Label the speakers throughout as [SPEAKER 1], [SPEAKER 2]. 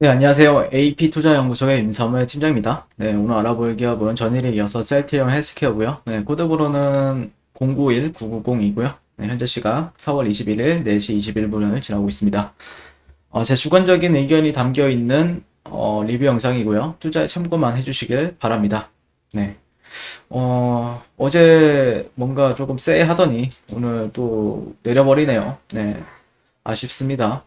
[SPEAKER 1] 네, 안녕하세요. AP투자연구소의 임성회 팀장입니다. 네, 오늘 알아볼 기업은 전일에 이어서 셀트리온 헬스케어고요. 네, 코드번호는 091-9902고요. 네, 현재 시각 4월 21일 4시 21분을 지나고 있습니다. 제 주관적인 의견이 담겨 있는 리뷰 영상이고요. 투자에 참고만 해주시길 바랍니다. 네, 어제 뭔가 조금 쎄하더니 오늘 또 내려버리네요. 네, 아쉽습니다.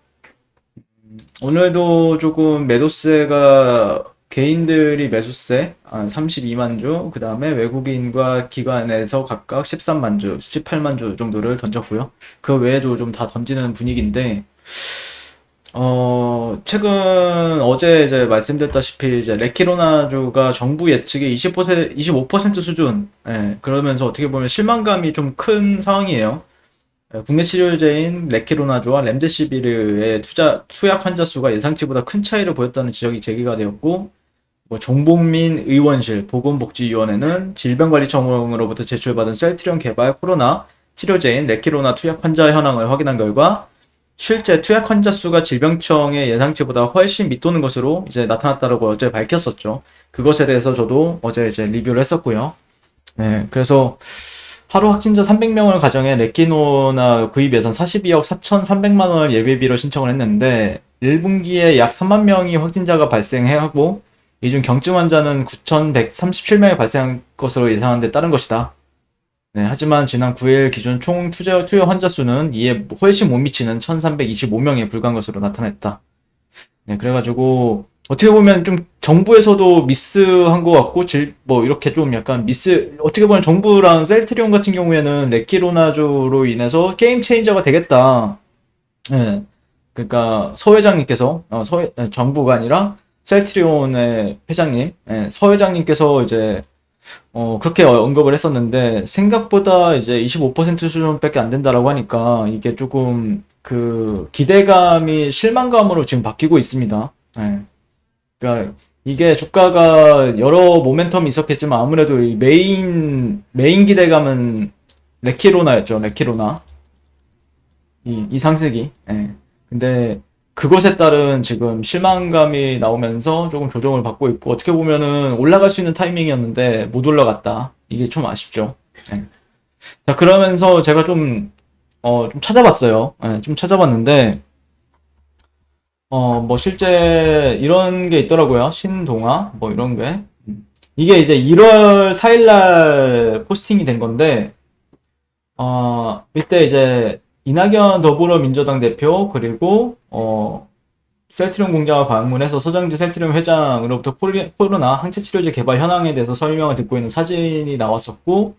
[SPEAKER 1] 오늘도 조금 매도세가 개인들이 매수세 한 32만 주, 그 다음에 외국인과 기관에서 각각 13만 주, 18만 주 정도를 던졌고요. 그 외에도 좀 다 던지는 분위기인데, 최근 어제 이제 말씀드렸다시피 이제 레키로나주가 정부 예측의 20%, 25% 수준, 예, 그러면서 어떻게 보면 실망감이 좀 큰 상황이에요. 국내 치료제인 레키로나주와 렘데시비르의 투약 환자 수가 예상치보다 큰 차이를 보였다는 지적이 제기가 되었고, 정봉민 의원실 보건복지위원회는 질병관리청으로부터 제출받은 셀트리온 개발 코로나 치료제인 레키로나 투약 환자 현황을 확인한 결과 실제 투약 환자 수가 질병청의 예상치보다 훨씬 밑도는 것으로 이제 나타났다고 어제 밝혔었죠. 그것에 대해서 저도 어제 이제 리뷰를 했었고요. 네, 그래서 하루 확진자 300명을 가정해 레키노나 구입 예산 42억 4,300만 원을 예비비로 신청을 했는데 1분기에 약 3만 명이 확진자가 발생하고 이 중 경증 환자는 9,137명이 발생한 것으로 예상한 데 따른 것이다. 네, 하지만 지난 9일 기준 총 투여 환자 수는 이에 훨씬 못 미치는 1,325명에 불과한 것으로 나타났다. 네, 그래가지고 어떻게 보면 좀 정부에서도 미스한 것 같고 뭐 이렇게 좀 약간 미스 어떻게 보면 정부랑 셀트리온 같은 경우에는 레키로나주로 인해서 게임 체인저가 되겠다. 네, 그러니까 서 회장님께서 정부가 아니라 셀트리온의 회장님, 서 회장님께서 이제 그렇게 언급을 했었는데 생각보다 이제 25% 수준밖에 안 된다라고 하니까 이게 조금 그 기대감이 실망감으로 지금 바뀌고 있습니다. 예. 그러니까 이게 주가가 여러 모멘텀이 있었겠지만 아무래도 이 메인 기대감은 레키로나였죠. 레키로나 이 상승이. 예. 근데 그것에 따른 지금 실망감이 나오면서 조금 조정을 받고 있고 어떻게 보면은 올라갈 수 있는 타이밍이었는데 못 올라갔다. 이게 좀 아쉽죠. 예. 자, 그러면서 제가 좀 찾아봤어요. 예, 좀 찾아봤는데 뭐 실제 이런 게 있더라고요. 신동아 뭐 이런 게. 이게 이제 1월 4일 날 포스팅이 된 건데 이때 이제 이낙연 더불어민주당 대표 그리고 셀트리온 공장을 방문해서 서정지 셀트리온 회장으로부터 코로나 항체 치료제 개발 현황에 대해서 설명을 듣고 있는 사진이 나왔었고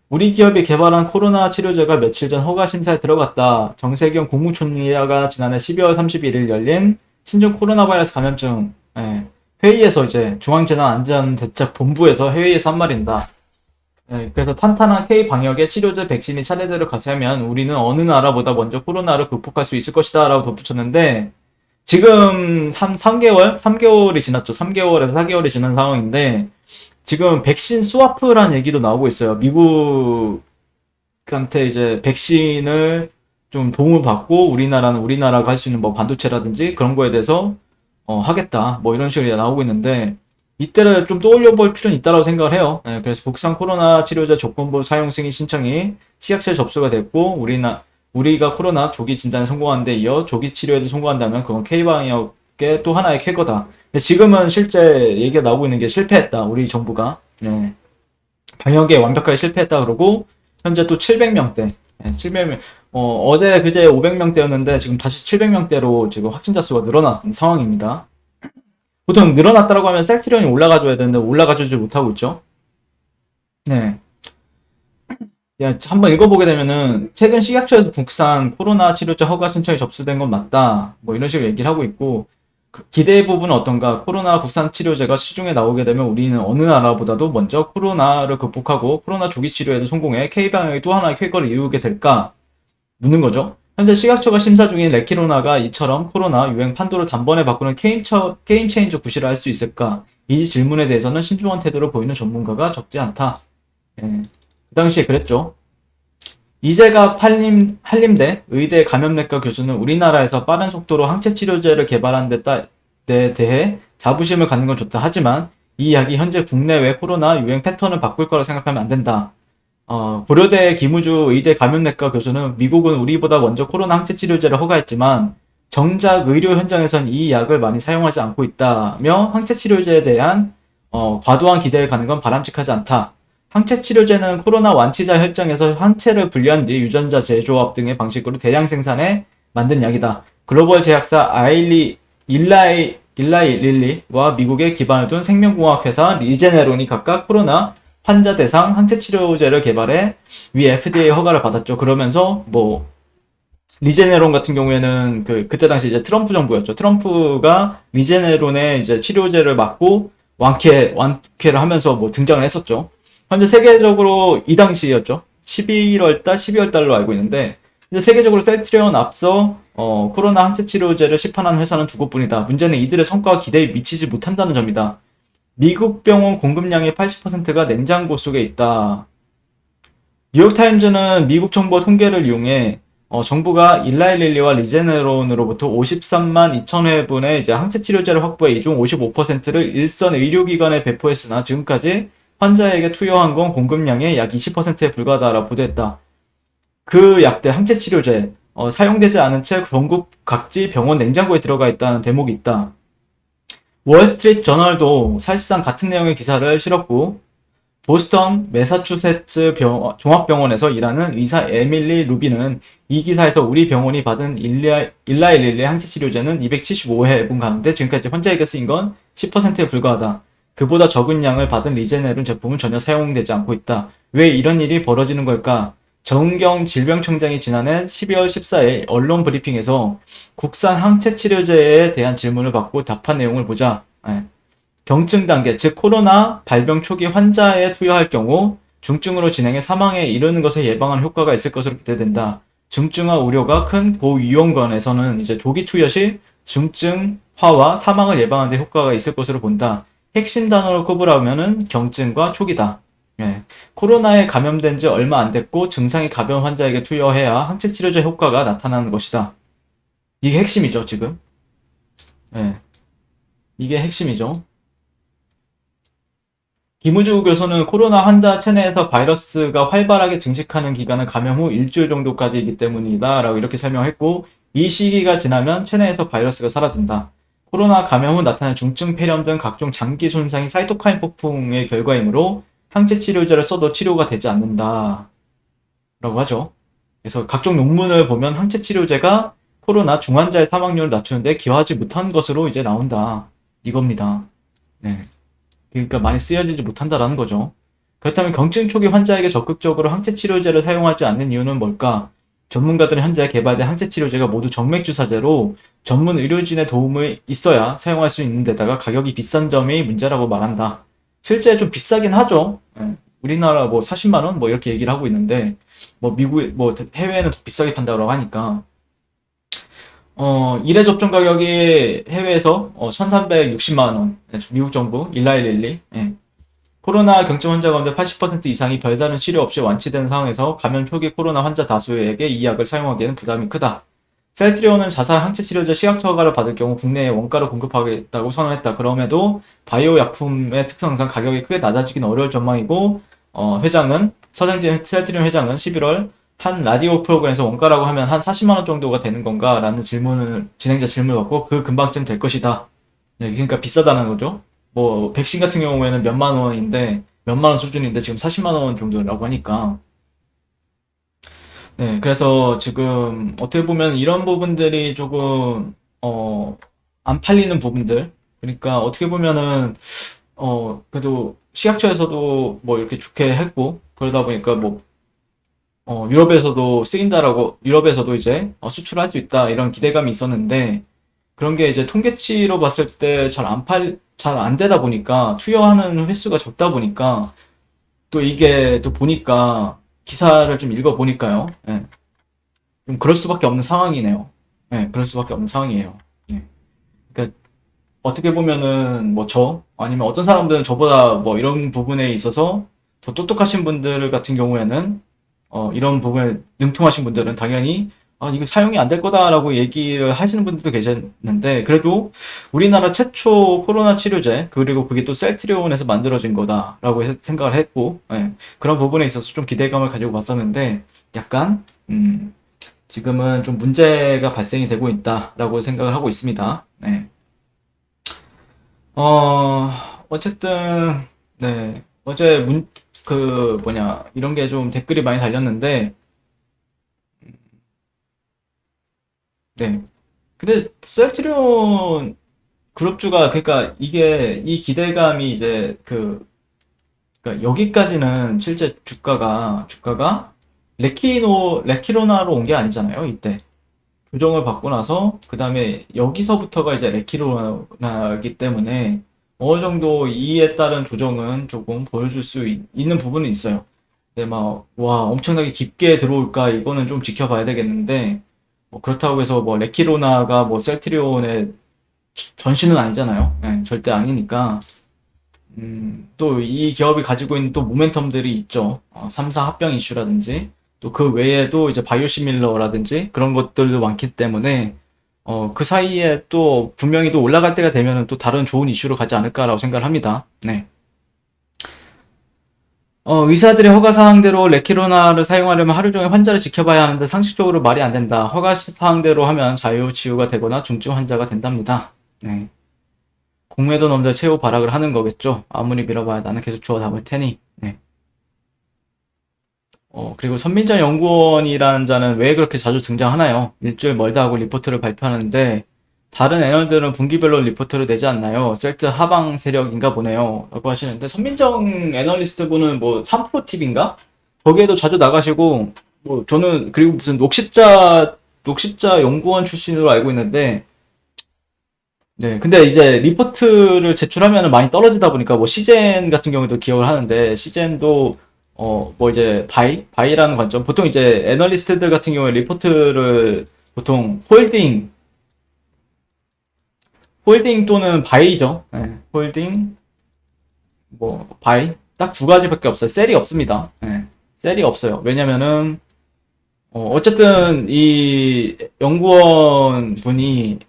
[SPEAKER 1] 우리 기업이 개발한 코로나 치료제가 며칠 전 허가 심사에 들어갔다. 정세경 국무총리가 지난해 12월 31일 열린 신종 코로나 바이러스 감염증 회의에서 이제 중앙재난안전대책본부에서 회의에서 한 말입니다. 그래서 탄탄한 K 방역의 치료제 백신이 차례대로 가세하면 우리는 어느 나라보다 먼저 코로나를 극복할 수 있을 것이다 라고 덧붙였는데 지금 3개월이 지났죠. 3개월에서 4개월이 지난 상황인데 지금 백신 스와프라는 얘기도 나오고 있어요. 미국한테 이제 백신을 좀 도움을 받고 우리나라는 우리나라가 할 수 있는 뭐 반도체라든지 그런 거에 대해서 하겠다. 뭐 이런 식으로 나오고 있는데 이때를 좀 떠올려 볼 필요는 있다고 생각을 해요. 그래서 국산 코로나 치료제 조건부 사용 승인 신청이 식약처에 접수가 됐고 우리가 코로나 조기 진단에 성공한 데 이어 조기 치료에도 성공한다면 그건 K방역의 또 하나의 쾌거다. 근데 지금은 실제 얘기가 나오고 있는 게 실패했다. 우리 정부가. 방역에 완벽하게 실패했다 그러고 현재 또 700명대. 700명. 어제 그제 500명대였는데 지금 다시 700명대로 지금 확진자 수가 늘어난 상황입니다. 보통 늘어났다고 하면 셀트리온이 올라가줘야 되는데 올라가주지 못하고 있죠. 네. 야, 한번 읽어보게 되면은 최근 식약처에서 국산 코로나 치료제 허가 신청이 접수된 건 맞다. 뭐 이런 식으로 얘기를 하고 있고 기대 부분은 어떤가? 코로나 국산 치료제가 시중에 나오게 되면 우리는 어느 나라보다도 먼저 코로나를 극복하고 코로나 조기 치료에도 성공해 K방역이 또 하나의 쾌거를 이루게 될까? 묻는 거죠. 현재 식약처가 심사 중인 레키로나가 이처럼 코로나 유행 판도를 단번에 바꾸는 게임 체인저 구실을 할 수 있을까? 이 질문에 대해서는 신중한 태도를 보이는 전문가가 적지 않다. 예. 그 당시에 그랬죠. 이재갑 한림대 의대 감염내과 교수는 우리나라에서 빠른 속도로 항체 치료제를 개발한 데 데 대해 자부심을 갖는 건 좋다. 하지만 이 약이 현재 국내외 코로나 유행 패턴을 바꿀 거라 생각하면 안 된다. 고려대 김우주 의대 감염내과 교수는 미국은 우리보다 먼저 코로나 항체 치료제를 허가했지만 정작 의료 현장에선 이 약을 많이 사용하지 않고 있다며 항체 치료제에 대한 과도한 기대를 가는 건 바람직하지 않다. 항체 치료제는 코로나 완치자 혈장에서 항체를 분리한 뒤 유전자 재조합 등의 방식으로 대량 생산해 만든 약이다. 글로벌 제약사 일라이 릴리와 미국에 기반을 둔 생명공학 회사 리제네론이 각각 코로나 환자 대상 항체 치료제를 개발해 위 FDA 허가를 받았죠. 그러면서 뭐 리제네론 같은 경우에는 그때 당시 이제 트럼프 정부였죠. 트럼프가 리제네론의 이제 치료제를 맞고 완쾌를 하면서 뭐 등장을 했었죠. 현재 세계적으로 이 당시였죠. 11월 달, 12월 달로 알고 있는데 이제 세계적으로 셀트리온 앞서 코로나 항체 치료제를 시판한 회사는 두 곳뿐이다. 문제는 이들의 성과가 기대에 미치지 못한다는 점이다. 미국 병원 공급량의 80%가 냉장고 속에 있다. 뉴욕타임즈는 미국 정부와 통계를 이용해 정부가 일라이릴리와 리제네론으로부터 53만 2천 회분의 이제 항체 치료제를 확보해 이 중 55%를 일선 의료기관에 배포했으나 지금까지 환자에게 투여한 건 공급량의 약 20%에 불과하다라고 보도했다. 그 약대 항체 치료제 사용되지 않은 채 전국 각지 병원 냉장고에 들어가 있다는 대목이 있다. 월스트리트 저널도 사실상 같은 내용의 기사를 실었고 보스턴 매사추세츠 종합병원에서 일하는 의사 에밀리 루비는 이 기사에서 우리 병원이 받은 일라이릴리 항체 치료제는 275회분 가운데 지금까지 환자에게 쓰인 건 10%에 불과하다. 그보다 적은 양을 받은 리제네론 제품은 전혀 사용되지 않고 있다. 왜 이런 일이 벌어지는 걸까? 정은경 질병청장이 지난해 12월 14일 언론 브리핑에서 국산 항체 치료제에 대한 질문을 받고 답한 내용을 보자. 경증 단계, 즉 코로나 발병 초기 환자에 투여할 경우 중증으로 진행해 사망에 이르는 것을 예방하는 효과가 있을 것으로 기대된다. 중증화 우려가 큰 고위험군에서는 이제 조기 투여 시 중증화와 사망을 예방하는 데 효과가 있을 것으로 본다. 핵심 단어를 꼽으라면은 경증과 초기다. 코로나에 감염된 지 얼마 안 됐고 증상이 가벼운 환자에게 투여해야 항체 치료제 효과가 나타나는 것이다. 이게 핵심이죠, 지금. 이게 핵심이죠. 김우주 교수는 코로나 환자 체내에서 바이러스가 활발하게 증식하는 기간은 감염 후 일주일 정도까지이기 때문이다 라고 이렇게 설명했고 이 시기가 지나면 체내에서 바이러스가 사라진다. 코로나 감염 후 나타나는 중증 폐렴 등 각종 장기 손상이 사이토카인 폭풍의 결과이므로 항체 치료제를 써도 치료가 되지 않는다 라고 하죠. 그래서 각종 논문을 보면 항체 치료제가 코로나 중환자의 사망률을 낮추는데 기여하지 못한 것으로 이제 나온다 이겁니다. 그러니까 많이 쓰여지지 못한다라는 거죠. 그렇다면 경증 초기 환자에게 적극적으로 항체 치료제를 사용하지 않는 이유는 뭘까? 전문가들은 현재 개발된 항체 치료제가 모두 정맥주사제로 전문 의료진의 도움이 있어야 사용할 수 있는 데다가 가격이 비싼 점이 문제라고 말한다. 실제 좀 비싸긴 하죠. 우리나라 뭐 40만 원 뭐 이렇게 얘기를 하고 있는데 뭐 미국 뭐 해외에는 더 비싸게 판다고 하니까 일회 접종 가격이 해외에서 1360만 원 미국 정부 일라이릴리 코로나 경증 환자 가운데 80% 이상이 별다른 치료 없이 완치되는 상황에서 감염 초기 코로나 환자 다수에게 이 약을 사용하기에는 부담이 크다. 셀트리온은 자사 항체 치료제 시약 허가를 받을 경우 국내에 원가로 공급하겠다고 선언했다. 그럼에도 바이오 약품의 특성상 가격이 크게 낮아지기는 어려울 전망이고 서정진 셀트리온 회장은 11월 한 라디오 프로그램에서 원가라고 하면 한 40만 원 정도가 되는 건가? 라는 진행자 질문을 받고 그 금방쯤 될 것이다. 그러니까 비싸다는 거죠. 뭐 백신 같은 경우에는 몇만 원인데 몇만 원 수준인데 지금 40만 원 정도라고 하니까 그래서 지금 어떻게 보면 이런 부분들이 조금 안 팔리는 부분들 그러니까 어떻게 보면은 그래도 식약처에서도 뭐 이렇게 좋게 했고 그러다 보니까 뭐 유럽에서도 쓰인다라고 유럽에서도 이제 수출할 수 있다 이런 기대감이 있었는데 그런 게 이제 통계치로 봤을 때 잘 안 되다 보니까 투여하는 횟수가 적다 보니까 또 이게 또 보니까 기사를 좀 읽어 보니까요. 좀 그럴 수밖에 없는 상황이네요. 그럴 수밖에 없는 상황이에요. 그러니까 어떻게 보면은 뭐 아니면 어떤 사람들은 저보다 뭐 이런 부분에 있어서 더 똑똑하신 분들 같은 경우에는 이런 부분에 능통하신 분들은 당연히 이거 사용이 안 될 거다라고 얘기를 하시는 분들도 계셨는데, 그래도 우리나라 최초 코로나 치료제, 그리고 그게 또 셀트리온에서 만들어진 거다라고 생각을 했고, 예, 그런 부분에 있어서 좀 기대감을 가지고 봤었는데, 약간, 지금은 좀 문제가 발생이 되고 있다라고 생각을 하고 있습니다. 네. 어, 어쨌든, 네. 어제 이런 게 좀 댓글이 많이 달렸는데, 네. 근데 셀트리온 그룹주가, 그러니까 이게, 이 기대감이 이제 그러니까 여기까지는 실제 주가가 레키로나로 온 게 아니잖아요, 이때. 조정을 받고 나서, 그 다음에 여기서부터가 이제 레키로나기 때문에 어느 정도 이에 따른 조정은 조금 보여줄 수 있는 부분은 있어요. 근데 막, 와, 엄청나게 깊게 들어올까, 이거는 좀 지켜봐야 되겠는데, 뭐 그렇다고 해서 뭐 레키로나가 뭐 셀트리온의 전신은 아니잖아요. 네, 절대 아니니까. 또 이 기업이 가지고 있는 또 모멘텀들이 있죠. 3사 합병 이슈라든지 또 그 외에도 이제 바이오시밀러라든지 그런 것들도 많기 때문에 그 사이에 또 분명히 또 올라갈 때가 되면은 또 다른 좋은 이슈로 가지 않을까라고 생각을 합니다. 네. 의사들의 허가 사항대로 레키로나를 사용하려면 하루 종일 환자를 지켜봐야 하는데 상식적으로 말이 안 된다. 허가 사항대로 하면 자유치유가 되거나 중증 환자가 된답니다. 네. 공매도 놈들 최후 발악을 하는 거겠죠. 아무리 밀어봐야 나는 계속 주워 담을 테니. 네. 그리고 선민정 연구원이라는 자는 왜 그렇게 자주 등장하나요? 일주일 멀다 하고 리포트를 발표하는데 다른 애널들은 분기별로 리포트를 내지 않나요? 셀트 하방 세력인가 보네요. 라고 하시는데 선민정 애널리스트 분은 뭐 3프로팁인가? 거기에도 자주 나가시고 뭐 저는 그리고 무슨 녹십자 연구원 출신으로 알고 있는데 네, 근데 이제 리포트를 제출하면 많이 떨어지다 보니까 뭐 시젠 같은 경우도 기억을 하는데 시젠도 뭐 이제 바이라는 관점 보통 이제 애널리스트들 같은 경우에 리포트를 보통 홀딩 또는 바이죠. 네, 홀딩 뭐 바이 딱 두 가지밖에 없어요. 셀이 없습니다. 네, 셀이 없어요. 왜냐면은 어쨌든 이 연구원 분이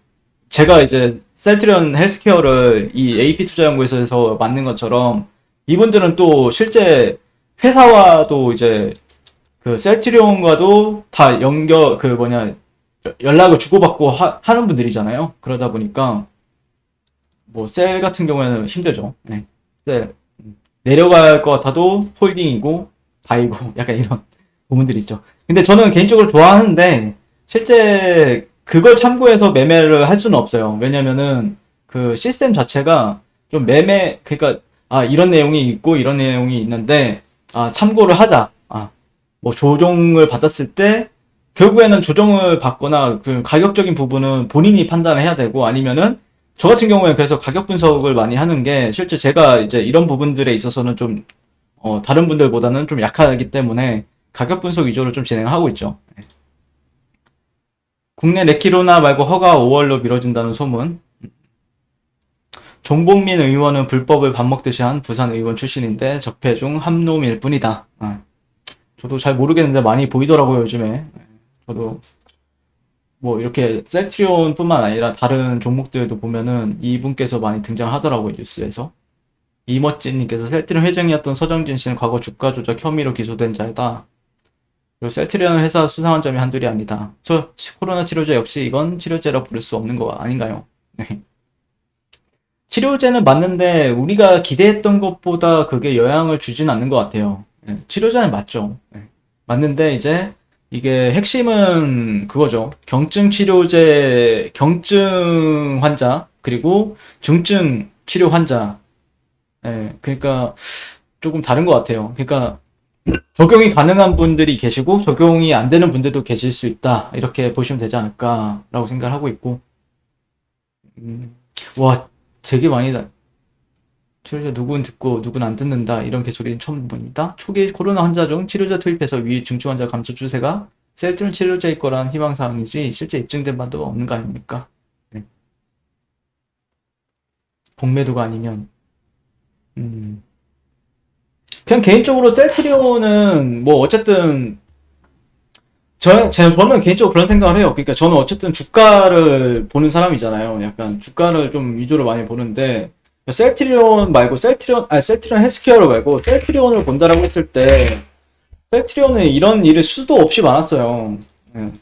[SPEAKER 1] 제가 이제 셀트리온 헬스케어를 이 AP 투자연구소에서 만든 것처럼 이분들은 또 실제 회사와도 이제 그 셀트리온과도 다 연락을 주고받고 하는 분들이잖아요. 그러다 보니까 뭐 셀 같은 경우에는 힘들죠. 네. 셀 내려갈 것 같아도 홀딩이고 바이고 약간 이런 부분들이 있죠. 근데 저는 개인적으로 좋아하는데 실제 그걸 참고해서 매매를 할 수는 없어요. 왜냐면은 그 시스템 자체가 좀 그러니까 이런 내용이 있고 이런 내용이 있는데 참고를 하자. 뭐 조정을 받았을 때 결국에는 조정을 받거나 그 가격적인 부분은 본인이 판단을 해야 되고 아니면은 저 같은 경우에 그래서 가격 분석을 많이 하는 게 실제 제가 이제 이런 부분들에 있어서는 좀 다른 분들보다는 좀 약하기 때문에 가격 분석 위주로 좀 진행하고 있죠. 국내 레키로나 말고 허가 5월로 미뤄진다는 소문. 종복민 의원은 불법을 밥 먹듯이 한 부산 의원 출신인데 적폐 중 함노일 뿐이다. 저도 잘 모르겠는데 많이 보이더라고요, 요즘에. 저도 뭐 이렇게 셀트리온뿐만 아니라 다른 종목들도 보면은 이분께서 많이 등장하더라고요, 뉴스에서. 이머찐님께서 셀트리온 회장이었던 서정진 씨는 과거 주가 조작 혐의로 기소된 자이다. 그리고 셀트리온 회사 수상한 점이 한둘이 아니다. 코로나 치료제 역시 이건 치료제라 부를 수 없는 거 아닌가요? 네. 치료제는 맞는데 우리가 기대했던 것보다 그게 영향을 주진 않는 것 같아요. 네, 치료제는 맞죠. 네. 맞는데 이제 이게 핵심은 그거죠. 경증 환자 그리고 중증 치료 환자. 네, 그러니까 조금 다른 것 같아요. 그러니까 적용이 가능한 분들이 계시고 적용이 안 되는 분들도 계실 수 있다. 이렇게 보시면 되지 않을까라고 생각을 하고 있고. 와, 되게 많이 치료제 누군 듣고 누군 안 듣는다 이런 개소리는 처음 봅니다. 초기 코로나 환자 중 치료제 투입해서 위 중증 환자 감소 추세가 셀트리온 치료제일 거란 희망사항이지 실제 입증된 바도 없는 거 아닙니까? 네. 공매도가 아니면 그냥 개인적으로 셀트리온은 뭐 어쨌든 저는 개인적으로 그런 생각을 해요. 그러니까 저는 어쨌든 주가를 보는 사람이잖아요. 약간 주가를 좀 위주로 많이 보는데, 셀트리온 말고, 셀트리온 헬스케어를 말고, 셀트리온을 본다라고 했을 때, 셀트리온은 이런 일이 수도 없이 많았어요. 예,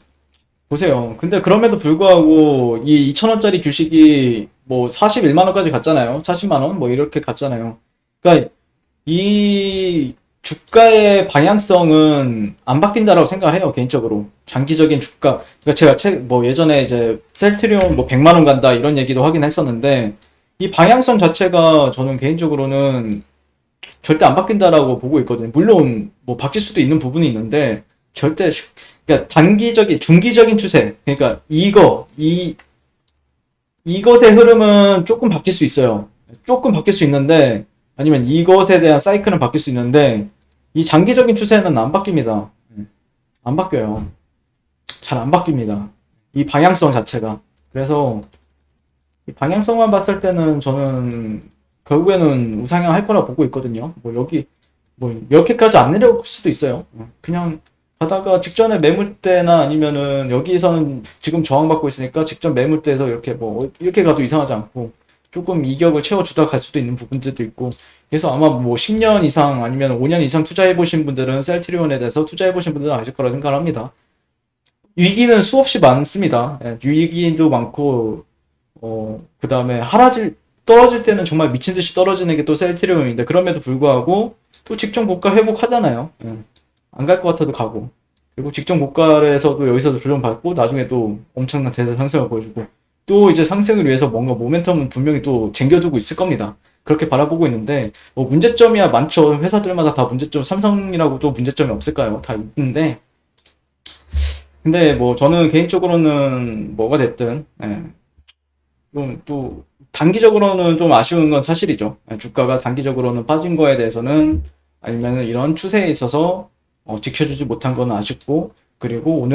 [SPEAKER 1] 보세요. 근데 그럼에도 불구하고, 이 2,000원짜리 주식이 뭐 41만원까지 갔잖아요. 40만원? 뭐 이렇게 갔잖아요. 그러니까 이 주가의 방향성은 안 바뀐다라고 생각을 해요, 개인적으로. 장기적인 주가. 그러니까 제가 뭐 예전에 이제 셀트리온 뭐 100만 원 간다 이런 얘기도 하긴 했었는데, 이 방향성 자체가 저는 개인적으로는 절대 안 바뀐다라고 보고 있거든요. 물론 뭐 바뀔 수도 있는 부분이 있는데, 절대 그러니까 중기적인 추세. 그러니까 이것의 흐름은 조금 바뀔 수 있어요. 조금 바뀔 수 있는데, 아니면 이것에 대한 사이클은 바뀔 수 있는데, 이 장기적인 추세는 안 바뀝니다. 안 바뀌어요. 잘 안 바뀝니다. 이 방향성 자체가. 그래서, 이 방향성만 봤을 때는 저는 결국에는 우상향 할 거라 보고 있거든요. 뭐 이렇게까지 안 내려올 수도 있어요. 그냥 가다가 직전에 매물대나 아니면은 여기서는 지금 저항받고 있으니까 직전 매물대에서 이렇게 가도 이상하지 않고 조금 이격을 채워주다 갈 수도 있는 부분들도 있고, 그래서 아마 뭐 10년 이상 아니면 5년 이상 투자해보신 분들은 셀트리온에 대해서 투자해보신 분들은 아실 거라 생각을 합니다. 위기는 수없이 많습니다. 예, 위기도 많고, 그 다음에 떨어질 때는 정말 미친 듯이 떨어지는 게 또 셀트리온인데, 그럼에도 불구하고 또 직전 고가 회복하잖아요. 예. 안 갈 것 같아도 가고. 그리고 직전 고가에서도 여기서도 조정받고, 나중에 또 엄청난 대세 상승을 보여주고, 또 이제 상승을 위해서 뭔가 모멘텀은 분명히 또 쟁겨두고 있을 겁니다. 그렇게 바라보고 있는데, 뭐 문제점이야 많죠. 회사들마다 다 문제점, 삼성이라고도 문제점이 없을까요? 다 있는데, 근데 뭐 저는 개인적으로는 뭐가 됐든, 예, 좀 또 단기적으로는 좀 아쉬운 건 사실이죠. 예, 주가가 단기적으로는 빠진 거에 대해서는, 아니면은 이런 추세에 있어서 지켜주지 못한 건 아쉽고, 그리고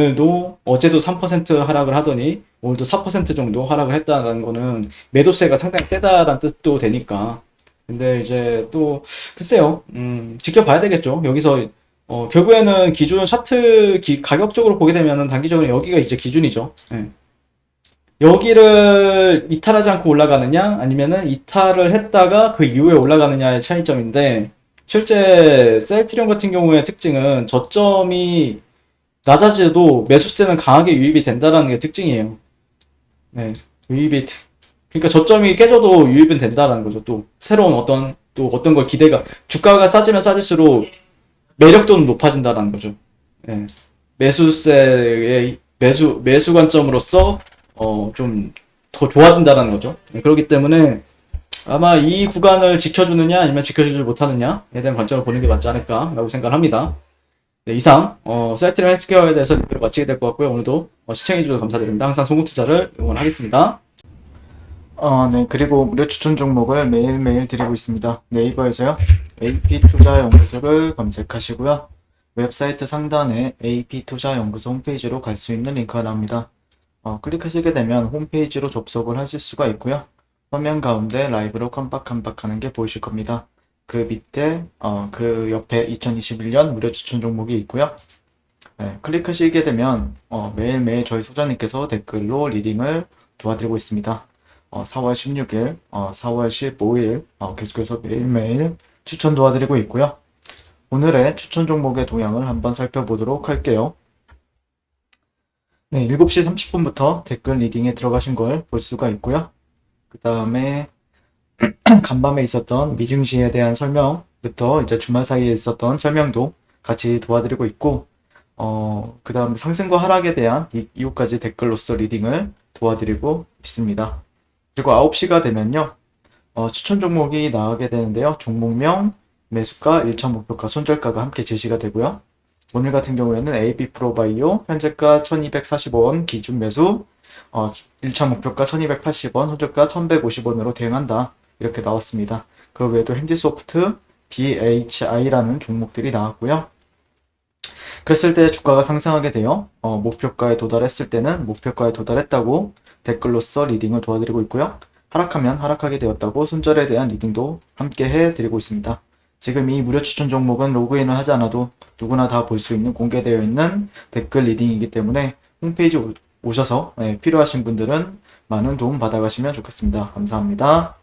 [SPEAKER 1] 어제도 3% 하락을 하더니 오늘도 4% 정도 하락을 했다는 거는 매도세가 상당히 세다라는 뜻도 되니까. 근데 이제 또 글쎄요, 지켜봐야 되겠죠. 여기서 결국에는 기준 가격적으로 보게 되면은 단기적으로 여기가 이제 기준이죠. 예. 여기를 이탈하지 않고 올라가느냐, 아니면은 이탈을 했다가 그 이후에 올라가느냐의 차이점인데, 실제 셀트리온 같은 경우의 특징은 저점이 낮아져도 매수세는 강하게 유입이 된다는 게 특징이에요. 네, 유입이 그러니까 저점이 깨져도 유입은 된다는 거죠. 또 새로운 어떤 걸 주가가 싸지면 싸질수록 매력도는 높아진다는 거죠. 네, 매수 관점으로서 좀 더 좋아진다는 거죠. 네, 그렇기 때문에 아마 이 구간을 지켜주느냐 아니면 지켜주지 못하느냐에 대한 관점을 보는 게 맞지 않을까라고 생각을 합니다. 네, 이상 셀트리온 헬스케어에 대해서 리뷰를 마치게 될 것 같고요. 오늘도 시청해주셔서 감사드립니다. 항상 송구투자를 응원하겠습니다. 네, 그리고 무료 추천 종목을 매일매일 드리고 있습니다. 네이버에서요, AP투자연구소를 검색하시고요. 웹사이트 상단에 AP투자연구소 홈페이지로 갈 수 있는 링크가 나옵니다. 클릭하시게 되면 홈페이지로 접속을 하실 수가 있고요. 화면 가운데 라이브로 깜빡깜빡하는 게 보이실 겁니다. 그 밑에 그 옆에 2021년 무료 추천 종목이 있고요. 네, 클릭하시게 되면 매일매일 저희 소장님께서 댓글로 리딩을 도와드리고 있습니다. 4월 16일, 4월 15일 계속해서 매일매일 추천 도와드리고 있고요. 오늘의 추천 종목의 동향을 한번 살펴보도록 할게요. 네, 7시 30분부터 댓글 리딩에 들어가신 걸 볼 수가 있고요. 그 다음에 간밤에 있었던 미증시에 대한 설명부터 이제 주말 사이에 있었던 설명도 같이 도와드리고 있고, 그 다음 상승과 하락에 대한 이후까지 댓글로서 리딩을 도와드리고 있습니다. 그리고 9시가 되면요, 추천 종목이 나가게 되는데요. 종목명, 매수가, 1차 목표가, 손절가가 함께 제시가 되고요. 오늘 같은 경우에는 AB프로바이오, 현재가 1245원 기준 매수, 1차 목표가 1280원, 손절가 1150원으로 대응한다. 이렇게 나왔습니다. 그 외에도 핸디소프트, BHI라는 종목들이 나왔고요. 그랬을 때 주가가 상승하게 되어 목표가에 도달했을 때는 목표가에 도달했다고 댓글로서 리딩을 도와드리고 있고요. 하락하면 하락하게 되었다고 손절에 대한 리딩도 함께 해드리고 있습니다. 지금 이 무료 추천 종목은 로그인을 하지 않아도 누구나 다 볼 수 있는 공개되어 있는 댓글 리딩이기 때문에 홈페이지 오셔서 필요하신 분들은 많은 도움 받아가시면 좋겠습니다. 감사합니다.